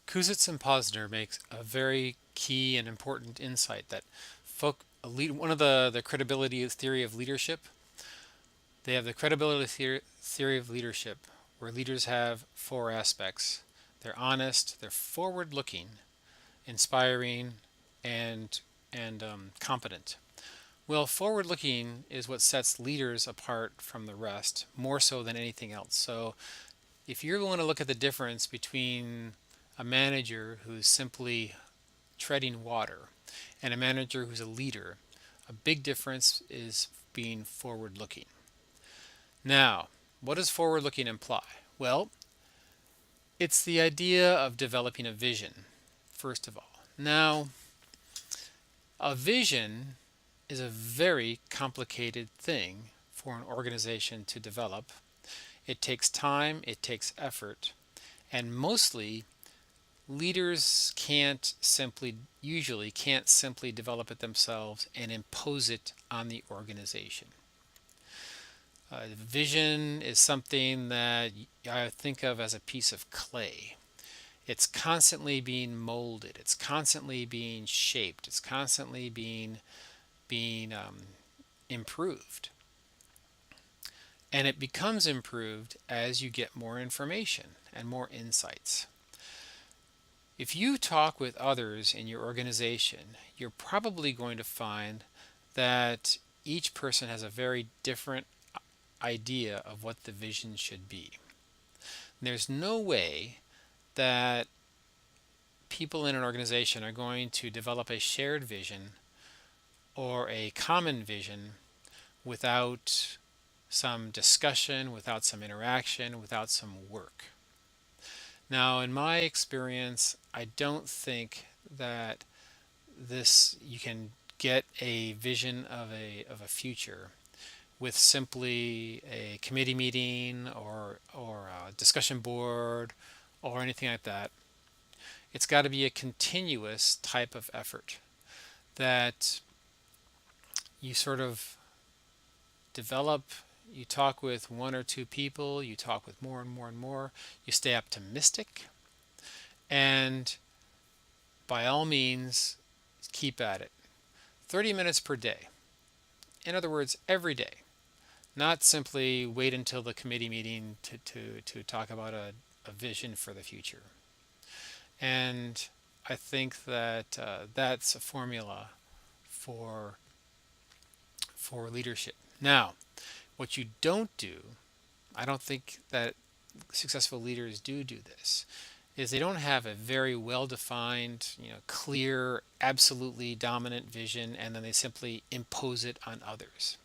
Kouzitz and Posner makes a very key and important insight that one of the credibility theory of leadership, they have the theory of leadership where leaders have four aspects. They're honest, they're forward looking, inspiring, and competent. Well, forward looking is what sets leaders apart from the rest, more so than anything else. So if you're going to look at the difference between a manager who's simply treading water and a manager who's a leader, a big difference is being forward looking. Now, what does forward looking imply? Well, it's the idea of developing a vision, first of all. Now, a vision is a very complicated thing for an organization to develop. It takes time, it takes effort, and mostly leaders can't simply develop it themselves and impose it on the organization. Vision is something that I think of as a piece of clay. It's constantly being molded. It's constantly being shaped. It's constantly being improved. And it becomes improved as you get more information and more insights. If you talk with others in your organization, you're probably going to find that each person has a very different idea of what the vision should be. There's no way that people in an organization are going to develop a shared vision or a common vision without some discussion, without some interaction, without some work. Now, in my experience, I don't think that this you can get a vision of a future with simply a committee meeting or a discussion board or anything like that. It's got to be a continuous type of effort that you sort of develop. You talk with one or two people, you talk with more and more and more, you stay optimistic, and by all means, keep at it. 30 minutes per day. In other words, every day. Not simply wait until the committee meeting to talk about a vision for the future. And I think that that's a formula for leadership. Now, what you don't do, I don't think that successful leaders do this, is they don't have a very well defined, clear, absolutely dominant vision and then they simply impose it on others.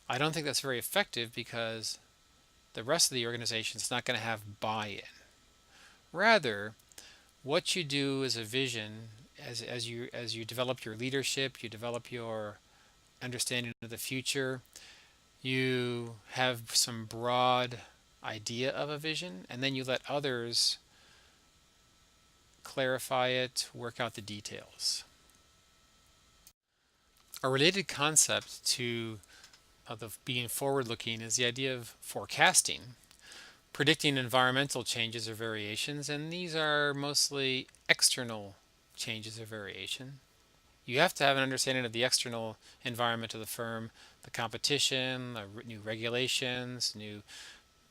I don't think that's very effective because the rest of the organization is not going to have buy-in. Rather, what you do is a vision as you develop your leadership, you develop your understanding of the future, you have some broad idea of a vision, and then you let others clarify it, work out the details. A related concept to the being forward looking is the idea of forecasting, predicting environmental changes or variations, and these are mostly external changes or variation. You have to have an understanding of the external environment of the firm, the competition, the new regulations, new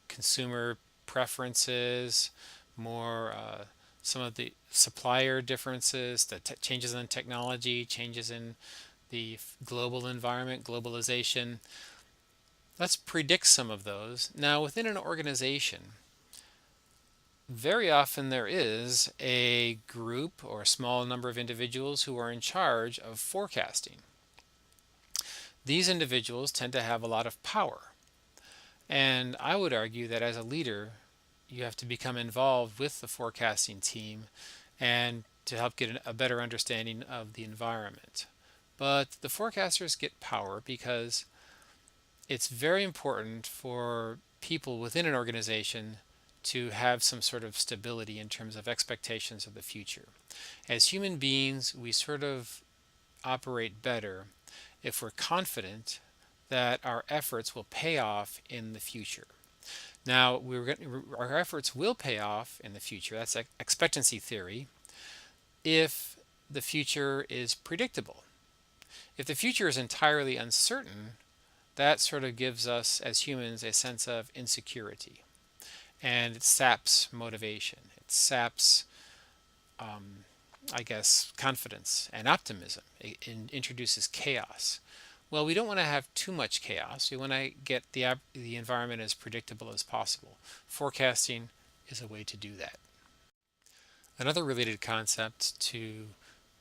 consumer preferences, more some of the supplier differences, the changes in technology, changes in the global environment, globalization. Let's predict some of those. Now, within an organization, very often there is a group or a small number of individuals who are in charge of forecasting. These individuals tend to have a lot of power. And I would argue that as a leader, you have to become involved with the forecasting team and to help get a better understanding of the environment. But the forecasters get power because it's very important for people within an organization to have some sort of stability in terms of expectations of the future. As human beings, we sort of operate better if we're confident that our efforts will pay off in the future. Now, our efforts will pay off in the future. That's expectancy theory. If the future is predictable, if the future is entirely uncertain, that sort of gives us as humans a sense of insecurity, and it saps motivation. It saps, um, I guess, confidence and optimism. It introduces chaos. Well, we don't want to have too much chaos. We want to get the environment as predictable as possible. Forecasting is a way to do that. Another related concept to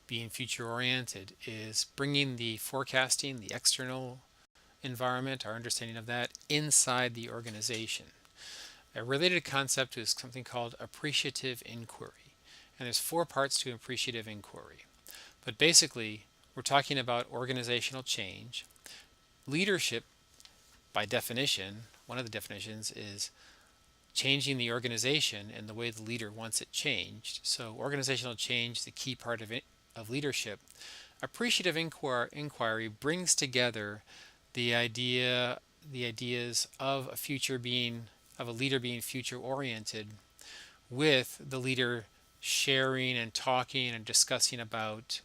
being future oriented is bringing the forecasting, the external environment, our understanding of that, inside the organization. A related concept is something called appreciative inquiry. And there's four parts to appreciative inquiry. But basically, we're talking about organizational change. Leadership, by definition, one of the definitions is changing the organization and the way the leader wants it changed. So organizational change, the key part of leadership. Appreciative inquiry brings together the ideas of a leader being future oriented with the leader sharing and talking and discussing about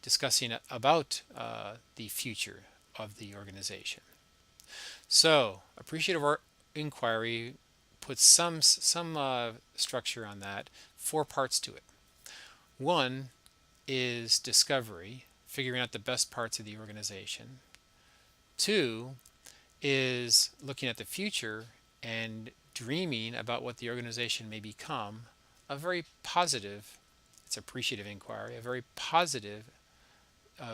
the future of the organization. So appreciative inquiry puts some structure on that. Four parts to it. One is discovery, figuring out the best parts of the organization. Two is looking at the future and dreaming about what the organization may become. A very positive, it's appreciative inquiry, a very positive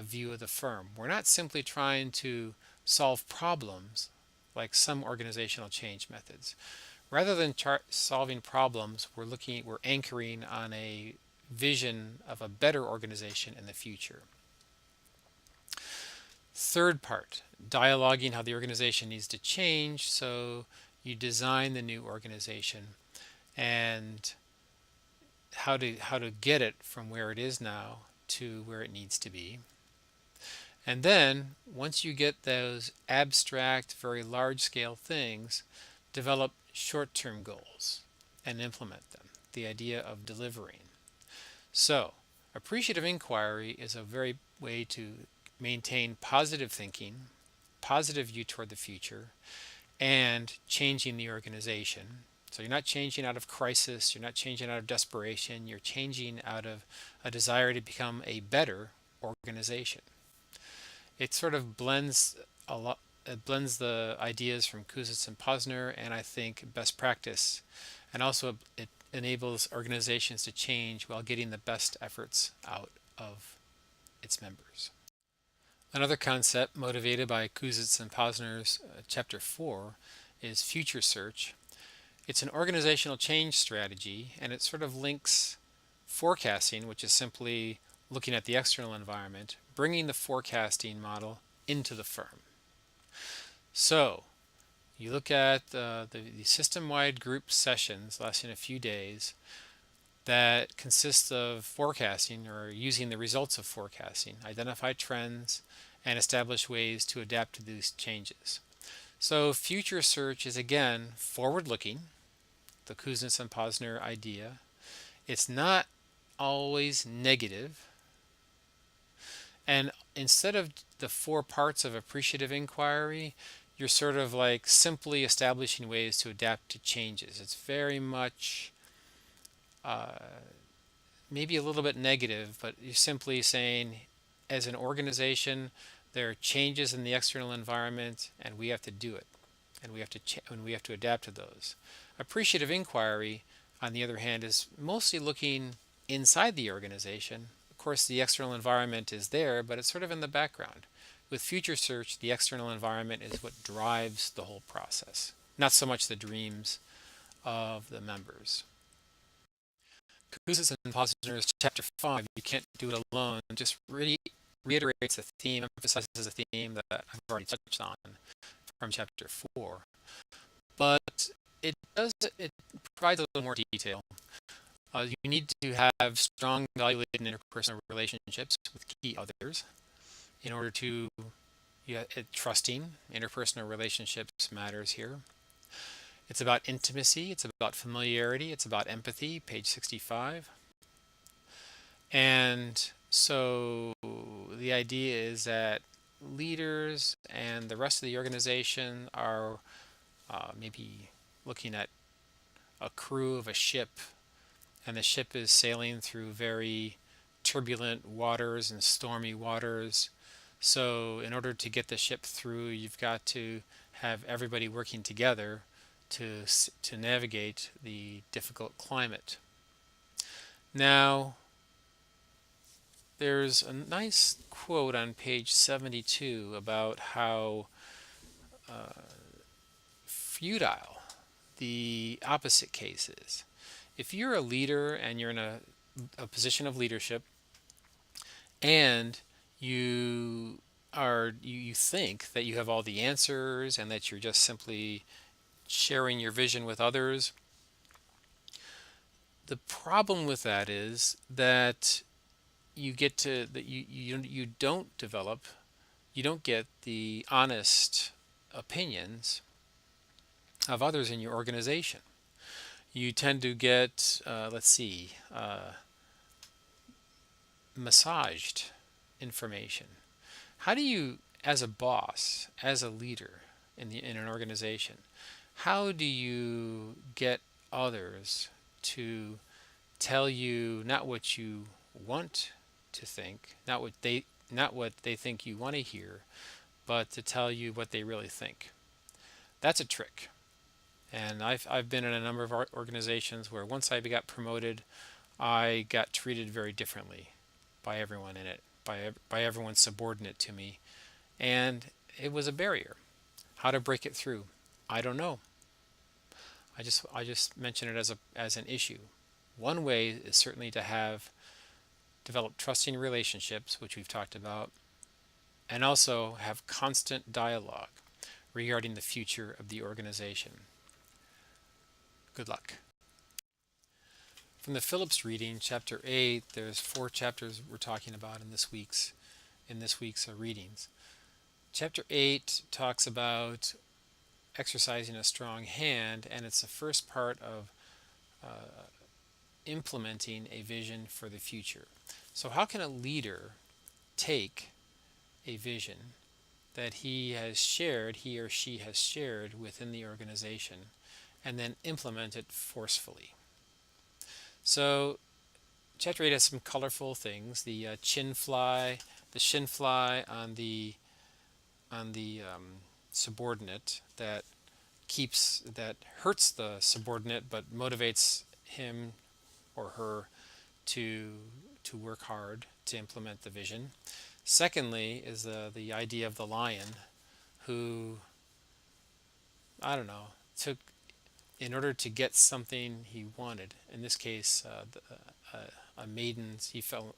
view of the firm. We're not simply trying to solve problems like some organizational change methods. Rather than solving problems, we're anchoring on a vision of a better organization in the future. Third part, dialoguing how the organization needs to change. So you design the new organization and how to get it from where it is now to where it needs to be. And then once you get those abstract, very large scale things, develop short-term goals and implement them. The idea of delivering. So appreciative inquiry is a very way to maintain positive thinking, positive view toward the future, and changing the organization. So you're not changing out of crisis, you're not changing out of desperation, you're changing out of a desire to become a better organization. It sort of blends a lot. It blends the ideas from Kouzes and Posner and I think best practice, and also it enables organizations to change while getting the best efforts out of its members. Another concept motivated by Kouzes and Posner's chapter 4 is future search. It's an organizational change strategy, and it sort of links forecasting, which is simply looking at the external environment, bringing the forecasting model into the firm. So you look at the system-wide group sessions lasting a few days that consist of forecasting or using the results of forecasting, identify trends, and establish ways to adapt to these changes. So future search is again forward-looking, the Kouzes and Posner idea. It's not always negative. And instead of the four parts of appreciative inquiry, you're sort of like simply establishing ways to adapt to changes. It's very much maybe a little bit negative, but you're simply saying, as an organization, there are changes in the external environment, and we have to do it, and we have to adapt to those. Appreciative inquiry, on the other hand, is mostly looking inside the organization. Of course, the external environment is there, but it's sort of in the background. With future search, the external environment is what drives the whole process, not so much the dreams of the members. Kouzes and Posner's chapter 5, You Can't Do It Alone, just reiterates a theme, emphasizes a theme that I've already touched on from chapter 4. But it provides a little more detail. You need to have strong value-laden interpersonal relationships with key others in order to trusting interpersonal relationships matters here. It's about intimacy, it's about familiarity, it's about empathy, page 65. And so the idea is that leaders and the rest of the organization are maybe looking at a crew of a ship, and the ship is sailing through very turbulent waters and stormy waters. So, in order to get the ship through, you've got to have everybody working together to navigate the difficult climate. Now, there's a nice quote on page 72 about how futile the opposite case is. If you're a leader and you're in a position of leadership, and you think that you have all the answers and that you're just simply sharing your vision with others, the problem with that is that you don't develop, you don't get the honest opinions of others in your organization. You tend to get, massaged information. How do you, as a boss, as a leader in an organization, how do you get others to tell you not what you want to think, not what they think you want to hear, but to tell you what they really think? That's a trick. And I've been in a number of organizations where once I got promoted, I got treated very differently by everyone in it, by everyone subordinate to me, and it was a barrier. How to break it through? I don't know. I just mention it as an issue. One way is certainly to develop trusting relationships, which we've talked about, and also have constant dialogue regarding the future of the organization. Good luck. From the Phillips reading, chapter 8, there's 4 chapters we're talking about in this week's readings. Chapter 8 talks about exercising a strong hand, and it's the first part of implementing a vision for the future. So how can a leader take a vision that he or she has shared within the organization, and then implement it forcefully? So chapter 8 has some colorful things. The shin fly on the subordinate that hurts the subordinate but motivates him or her to work hard to implement the vision. Secondly is the idea of the lion who, I don't know, took, in order to get something he wanted. In this case, a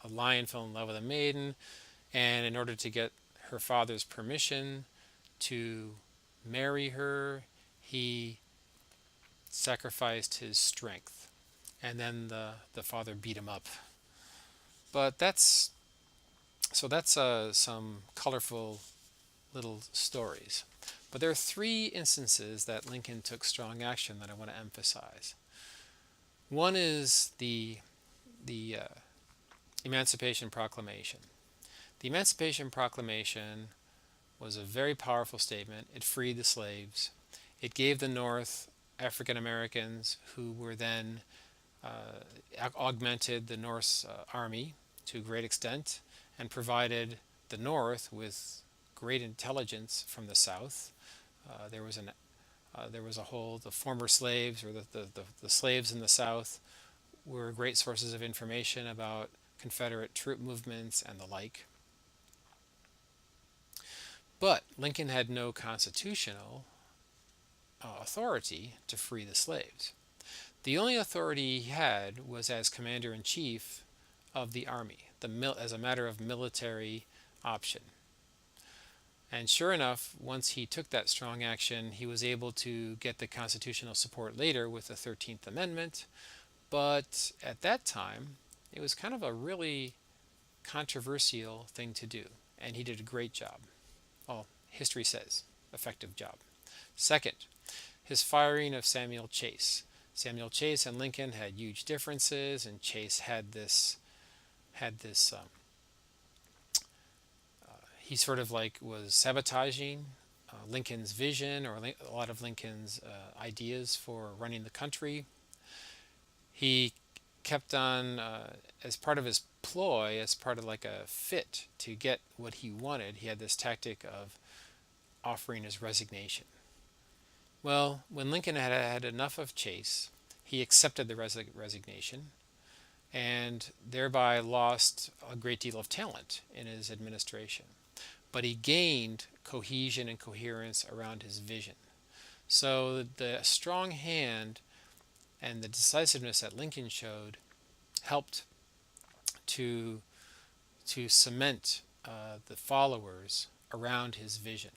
lion fell in love with a maiden, and in order to get her father's permission to marry her, he sacrificed his strength, and then the father beat him up. But that's some colorful little stories. But there are 3 instances that Lincoln took strong action that I want to emphasize. One is the Emancipation Proclamation. The Emancipation Proclamation was a very powerful statement. It freed the slaves. It gave the North African Americans, who were then augmented the North's army to a great extent, and provided the North with great intelligence from the South. There was the former slaves, or the slaves in the South, were great sources of information about Confederate troop movements and the like. But Lincoln had no constitutional authority to free the slaves. The only authority he had was as commander-in-chief of the army, as a matter of military option. And sure enough, once he took that strong action, he was able to get the constitutional support later with the 13th Amendment. But at that time, it was kind of a really controversial thing to do, and he did a great job. Well, history says effective job. Second, his firing of Samuel Chase. Samuel Chase and Lincoln had huge differences, and Chase had this he sort of like was sabotaging Lincoln's vision, or a lot of Lincoln's ideas for running the country. He kept on, as part of his ploy, as part of like a fit to get what he wanted, he had this tactic of offering his resignation. Well, when Lincoln had had enough of Chase, he accepted the resignation and thereby lost a great deal of talent in his administration. But he gained cohesion and coherence around his vision. So the strong hand and the decisiveness that Lincoln showed helped to cement the followers around his vision.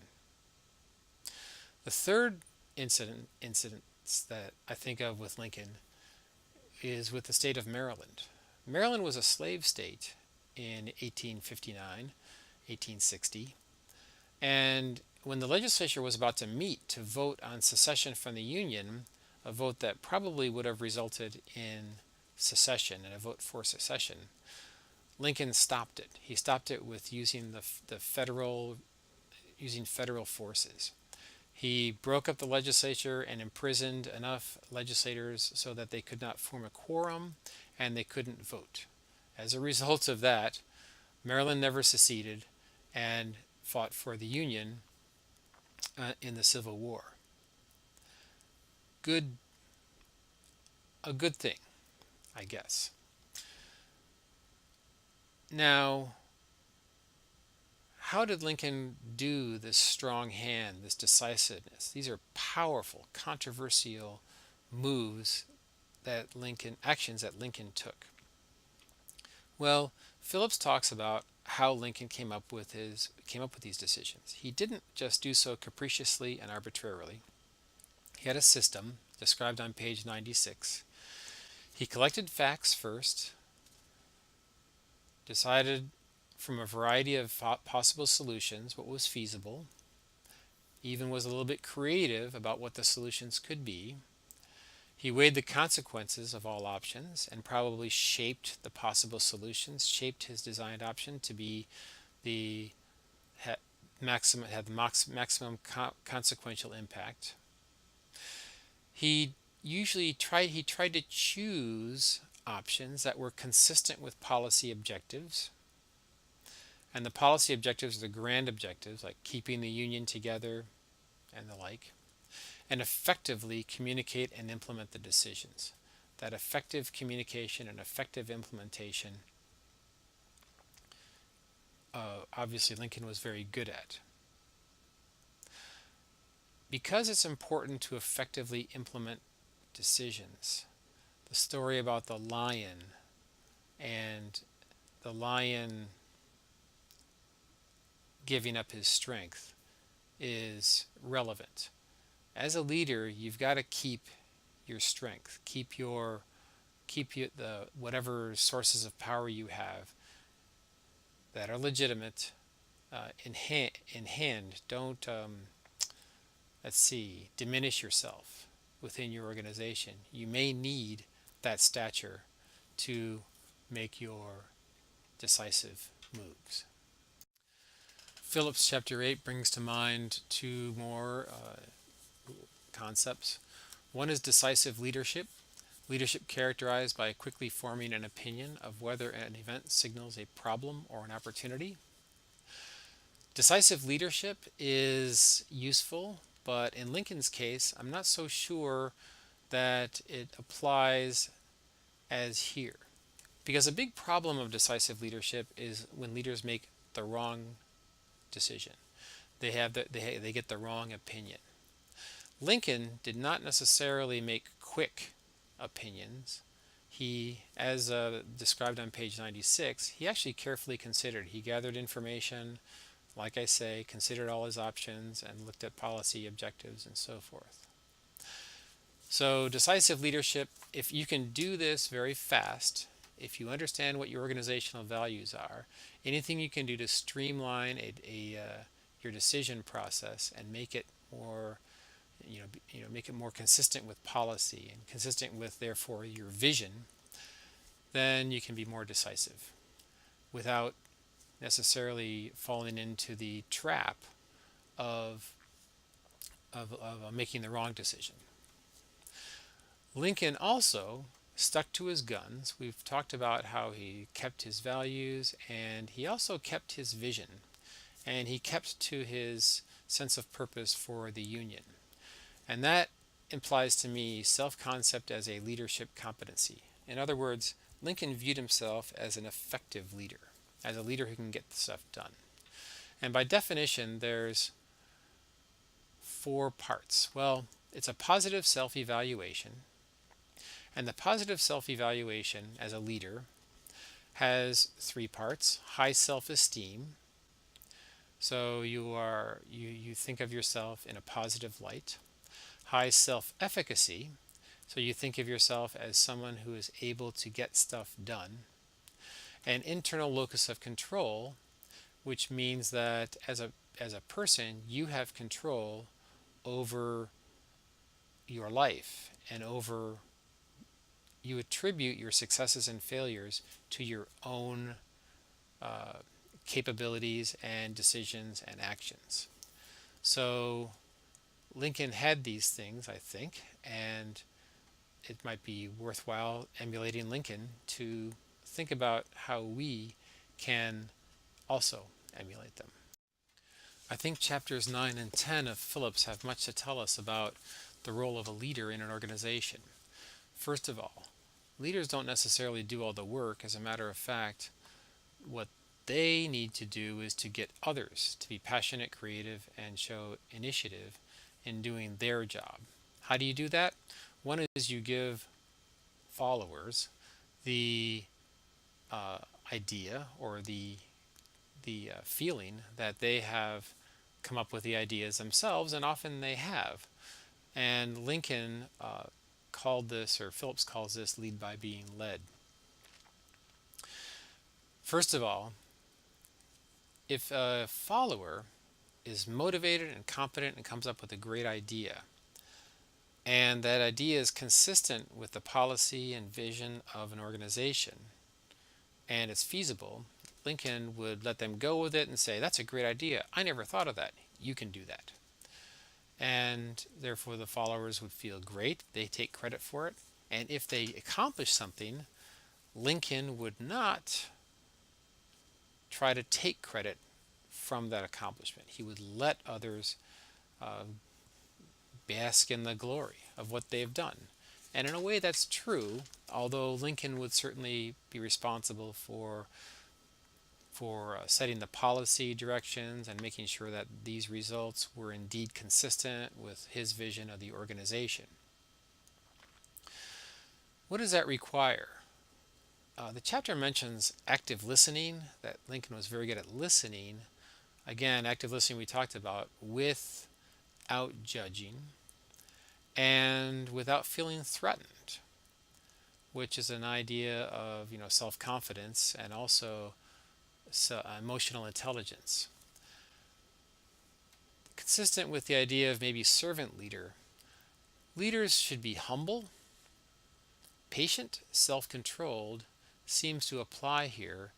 The third incidents that I think of with Lincoln is with the state of Maryland. Maryland was a slave state in 1859, 1860, and when the legislature was about to meet to vote on secession from the Union, a vote that probably would have resulted in secession and a vote for secession, Lincoln stopped it. He stopped it with using using federal forces. He broke up the legislature and imprisoned enough legislators so that they could not form a quorum and they couldn't vote. As a result of that, Maryland never seceded and fought for the Union in the Civil War. Good, a good thing, I guess. Now, how did Lincoln do this strong hand, this decisiveness? These are powerful, controversial moves actions that Lincoln took. Well, Phillips talks about how Lincoln came up with these decisions. He didn't just do so capriciously and arbitrarily. He had a system described on page 96. He collected facts first, decided from a variety of possible solutions what was feasible, even was a little bit creative about what the solutions could be. He weighed the consequences of all options and probably shaped the possible solutions, shaped his designed option to be the maximum consequential impact. He tried to choose options that were consistent with policy objectives. And the policy objectives are the grand objectives, like keeping the Union together and the like, and effectively communicate and implement the decisions. That effective communication and effective implementation, obviously Lincoln was very good at. Because it's important to effectively implement decisions, the story about the lion and the lion giving up his strength is relevant. As a leader, you've got to keep your strength, keep the whatever sources of power you have that are legitimate in hand. Don't diminish yourself within your organization. You may need that stature to make your decisive moves. Phillips chapter 8 brings to mind two more concepts. One is decisive leadership. Leadership characterized by quickly forming an opinion of whether an event signals a problem or an opportunity. Decisive leadership is useful, but in Lincoln's case, I'm not so sure that it applies as here. Because a big problem of decisive leadership is when leaders make the wrong decision. They get the wrong opinion. Lincoln did not necessarily make quick opinions. He, as described on page 96, he actually carefully considered. He gathered information, like I say, considered all his options, and looked at policy objectives and so forth. So decisive leadership, if you can do this very fast, if you understand what your organizational values are, anything you can do to streamline your decision process and make it more make it more consistent with policy and consistent with therefore your vision, then you can be more decisive without necessarily falling into the trap of making the wrong decision. Lincoln also stuck to his guns. We've talked about how he kept his values, and he also kept his vision, and he kept to his sense of purpose for the Union. And that implies to me self-concept as a leadership competency. In other words, Lincoln viewed himself as an effective leader, as a leader who can get stuff done. And by definition, there's 4 parts. Well, it's a positive self-evaluation. And the positive self-evaluation as a leader has 3 parts. High self-esteem. So you think of yourself in a positive light. High self-efficacy. So you think of yourself as someone who is able to get stuff done. And internal locus of control, which means that as a person, you have control over your life and over you attribute your successes and failures to your own capabilities and decisions and actions. So Lincoln had these things, I think, and it might be worthwhile emulating Lincoln to think about how we can also emulate them. I think chapters 9 and 10 of Phillips have much to tell us about the role of a leader in an organization. First of all, leaders don't necessarily do all the work. As a matter of fact, what they need to do is to get others to be passionate, creative, and show initiative in doing their job. How do you do that? One is you give followers the idea or the feeling that they have come up with the ideas themselves, and often they have. And Lincoln called this, or Phillips calls this, lead by being led. First of all, if a follower is motivated and competent and comes up with a great idea, and that idea is consistent with the policy and vision of an organization, and it's feasible, Lincoln would let them go with it and say, that's a great idea. I never thought of that. You can do that. And therefore the followers would feel great. They take credit for it. And if they accomplish something, Lincoln would not try to take credit from that accomplishment. He would let others bask in the glory of what they've done. And in a way that's true, although Lincoln would certainly be responsible for setting the policy directions and making sure that these results were indeed consistent with his vision of the organization. What does that require? The chapter mentions active listening, that Lincoln was very good at listening. Again, active listening we talked about, without judging and without feeling threatened, which is an idea of self-confidence and also emotional intelligence. Consistent with the idea of maybe servant leader, leaders should be humble, patient, self-controlled, seems to apply here.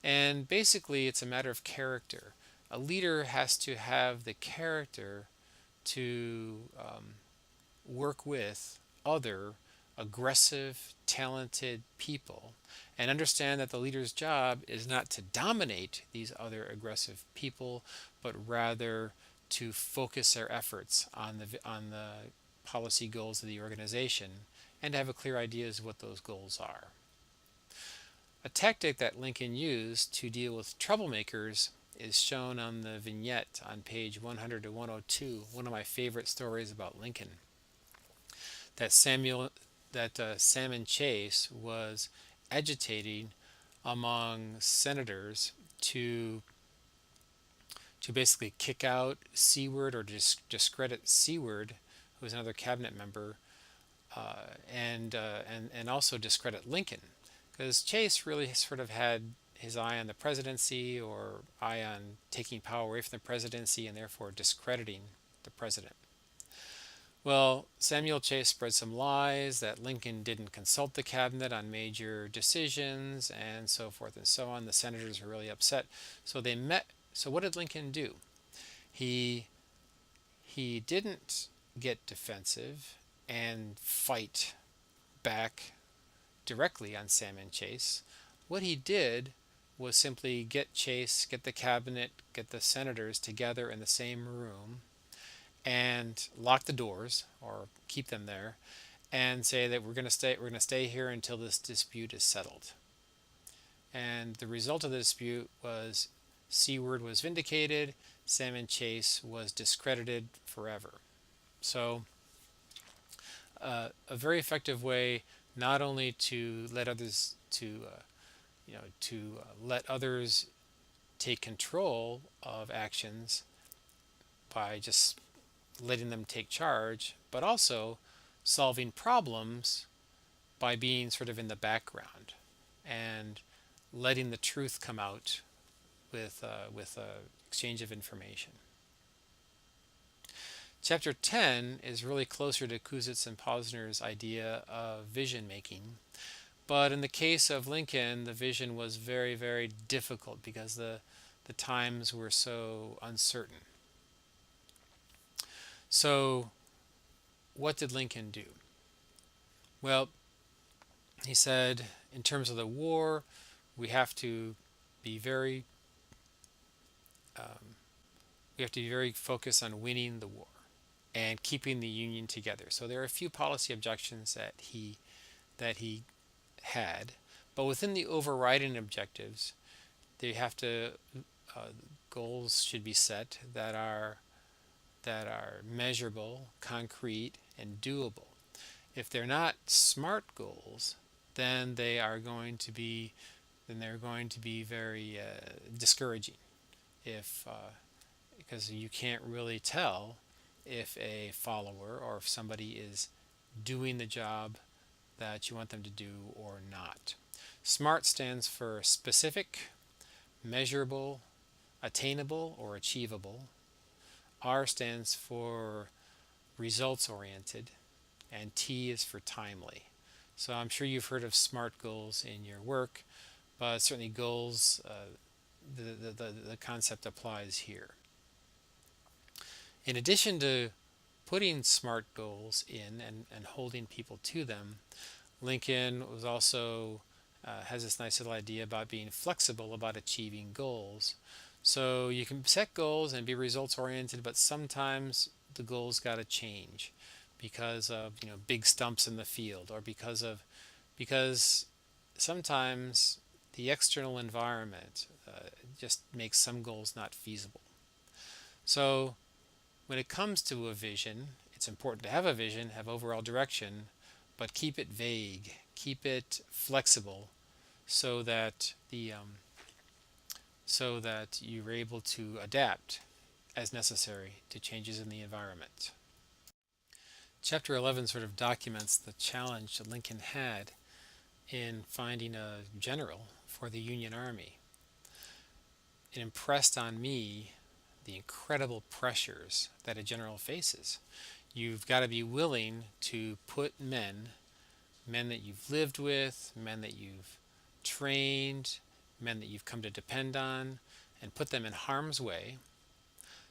And basically it's a matter of character. A leader has to have the character to work with other aggressive, talented people and understand that the leader's job is not to dominate these other aggressive people, but rather to focus their efforts on the policy goals of the organization and to have a clear idea of what those goals are. A tactic that Lincoln used to deal with troublemakers is shown on the vignette on page 100 to 102, one of my favorite stories about Lincoln. That Salmon Chase was agitating among senators to basically kick out Seward or discredit Seward, who was another cabinet member, and also discredit Lincoln, because Chase really sort of had his eye on the presidency or eye on taking power away from the presidency and therefore discrediting the president. Well, Samuel Chase spread some lies that Lincoln didn't consult the cabinet on major decisions and so forth and so on. The senators were really upset. So they met. So what did Lincoln do? He he didn't get defensive and fight back directly on Salmon Chase. What he did was simply get Chase, get the cabinet, get the senators together in the same room and lock the doors or keep them there and say that we're going to stay here until this dispute is settled. And the result of the dispute was Seward was vindicated, Salmon Chase was discredited forever. So a very effective way not only to let others let others take control of actions by just letting them take charge, but also solving problems by being sort of in the background and letting the truth come out with exchange of information. Chapter 10 is really closer to Kouzes and Posner's idea of vision making. But in the case of Lincoln, the vision was very, very difficult because the times were so uncertain. So, what did Lincoln do? Well, he said, in terms of the war, we have to be very um, we have to be very focused on winning the war and keeping the Union together. So there are a few policy objections that he had, but within the overriding objectives, they have to goals should be set that are measurable, concrete, and doable. If they're not SMART goals, then they're going to be very discouraging. If Because you can't really tell if a follower or if somebody is doing the job that you want them to do or not. SMART stands for specific, measurable, attainable, or achievable. R stands for results oriented, and T is for timely. So I'm sure you've heard of SMART goals in your work, but certainly goals, the concept applies here. In addition to putting SMART goals in and holding people to them, Lincoln was also has this nice little idea about being flexible about achieving goals. So you can set goals and be results oriented, but sometimes the goals got to change because of big stumps in the field or because sometimes the external environment just makes some goals not feasible. So when it comes to a vision, it's important to have a vision, have overall direction, but keep it vague, keep it flexible, so that you're able to adapt as necessary to changes in the environment. Chapter 11 sort of documents the challenge that Lincoln had in finding a general for the Union Army. It impressed on me the incredible pressures that a general faces. You've got to be willing to put men that you've lived with, men that you've trained, men that you've come to depend on, and put them in harm's way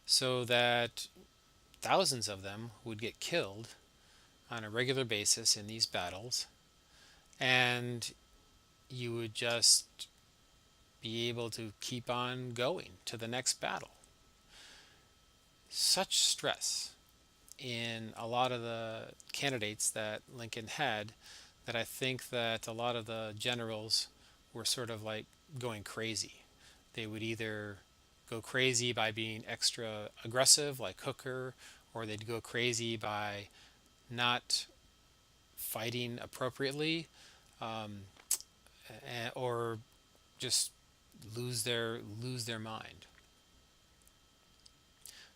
so that thousands of them would get killed on a regular basis in these battles, and you would just be able to keep on going to the next battle. Such stress in a lot of the candidates that Lincoln had that I think that a lot of the generals were sort of like going crazy. They would either go crazy by being extra aggressive like Hooker, or they'd go crazy by not fighting appropriately, um, or just lose their mind.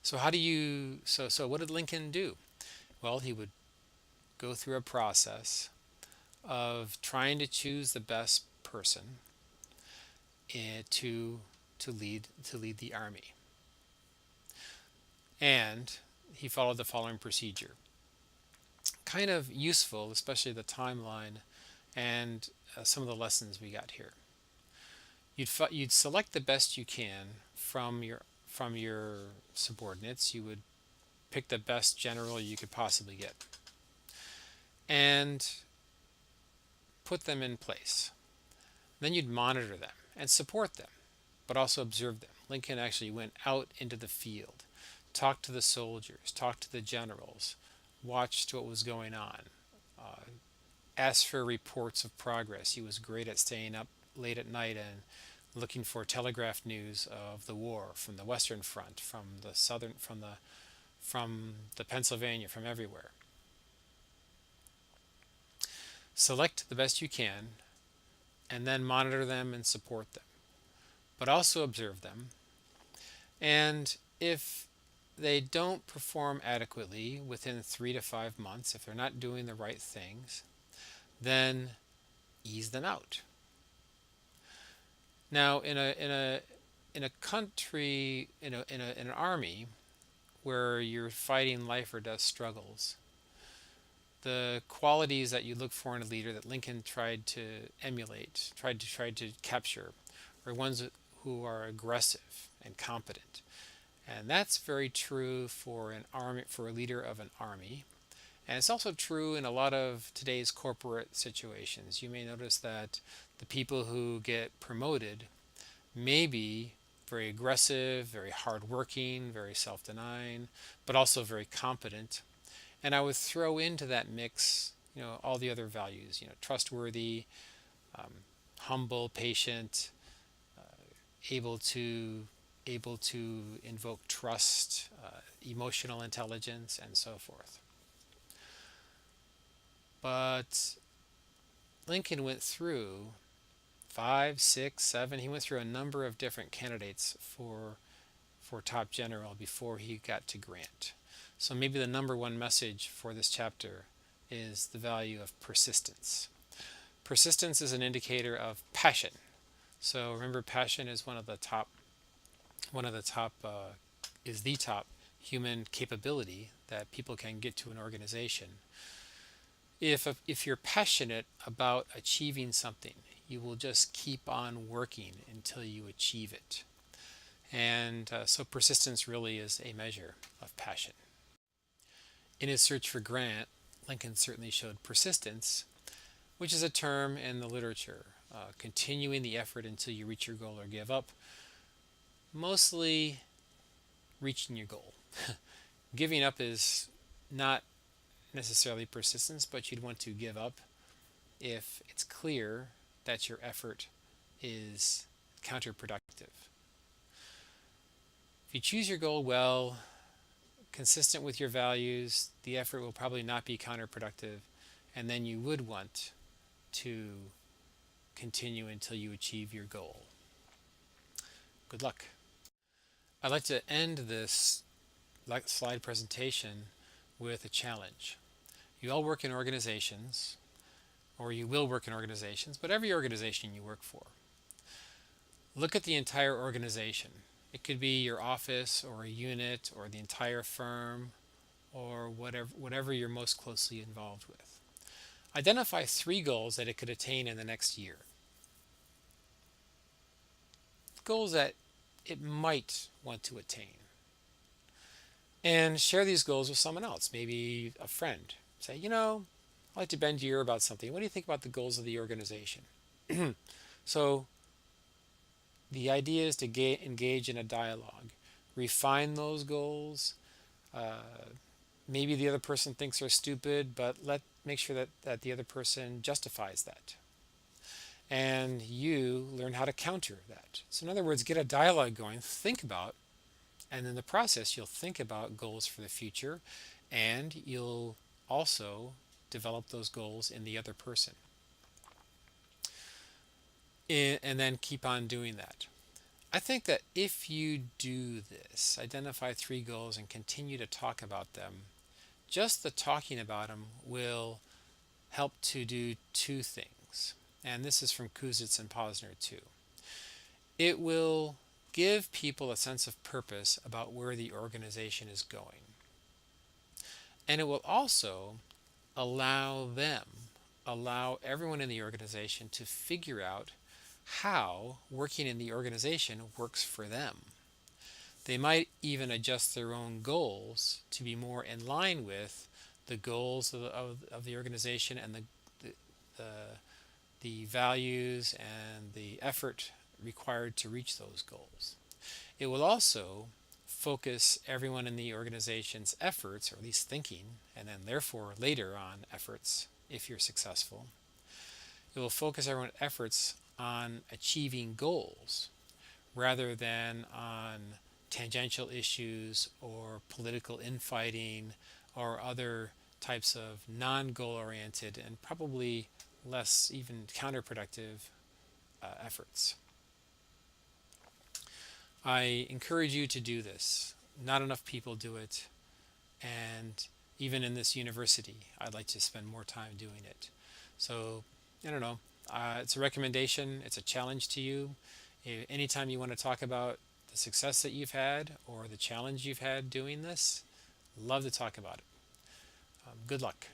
So what did Lincoln do? Well, he would go through a process of trying to choose the best person to lead the army. And he followed the following procedure. kind of useful, especially the timeline and some of the lessons we got here. You'd select the best you can from your subordinates. You would pick the best general you could possibly get and put them in place. Then you'd monitor them and support them, but also observe them. Lincoln actually went out into the field, talked to the soldiers, talked to the generals, watched what was going on, uh, asked for reports of progress. He was great at staying up late at night and looking for telegraphed news of the war from the Western Front, from the Southern, from the Pennsylvania, from everywhere. Select the best you can, and then monitor them and support them, but also observe them. And if they don't perform adequately within 3 to 5 months, if they're not doing the right things, then ease them out. Now, in a country, in an army where you're fighting life or death struggles, the qualities that you look for in a leader that Lincoln tried to emulate, tried to capture, are ones who are aggressive and competent. And that's very true for an army, for a leader of an army. And it's also true in a lot of today's corporate situations. You may notice that the people who get promoted may be very aggressive, very hardworking, very self-denying, but also very competent. And I would throw into that mix, all the other values, trustworthy, humble, patient, able to invoke trust, emotional intelligence, and so forth. But Lincoln went through 5, 6, 7. He went through a number of different candidates for top general before he got to Grant. So maybe the number one message for this chapter is the value of persistence. Persistence is an indicator of passion. So remember, passion is is the top human capability that people can get to an organization. If you're passionate about achieving something, you will just keep on working until you achieve it. And so persistence really is a measure of passion. In his search for Grant, Lincoln certainly showed persistence, which is a term in the literature, continuing the effort until you reach your goal or give up, mostly reaching your goal. Giving up is not necessarily persistence, but you'd want to give up if it's clear that your effort is counterproductive. If you choose your goal well, consistent with your values, the effort will probably not be counterproductive, and then you would want to continue until you achieve your goal. Good luck. I'd like to end this slide presentation with a challenge. You all work in organizations, or you will work in organizations, but every organization you work for. Look at the entire organization. It could be your office or a unit or the entire firm or whatever you're most closely involved with. Identify 3 goals that it could attain in the next year. Goals that it might want to attain. And share these goals with someone else, maybe a friend. Say, I'd like to bend your ear about something. What do you think about the goals of the organization? So the idea is to engage in a dialogue, refine those goals. Maybe the other person thinks they're stupid, but make sure that the other person justifies that. And you learn how to counter that. So in other words, get a dialogue going, think about, and in the process, you'll think about goals for the future, and you'll also develop those goals in the other person. And then keep on doing that. I think that if you do this, identify 3 goals and continue to talk about them, just the talking about them will help to do 2 things. And this is from Kouzitz and Posner too. It will give people a sense of purpose about where the organization is going. And it will also allow them, allow everyone in the organization to figure out how working in the organization works for them. They might even adjust their own goals to be more in line with the goals of the organization and the, the values and the effort required to reach those goals. It will also focus everyone in the organization's efforts, or at least thinking, and then therefore later on efforts, if you're successful. It will focus everyone's efforts on achieving goals rather than on tangential issues or political infighting or other types of non-goal oriented and probably less even counterproductive efforts. I encourage you to do this. Not enough people do it, and even in this university, I'd like to spend more time doing it. So, I don't know. It's a recommendation, it's a challenge to you. Anytime you want to talk about the success that you've had or the challenge you've had doing this, love to talk about it. Good luck.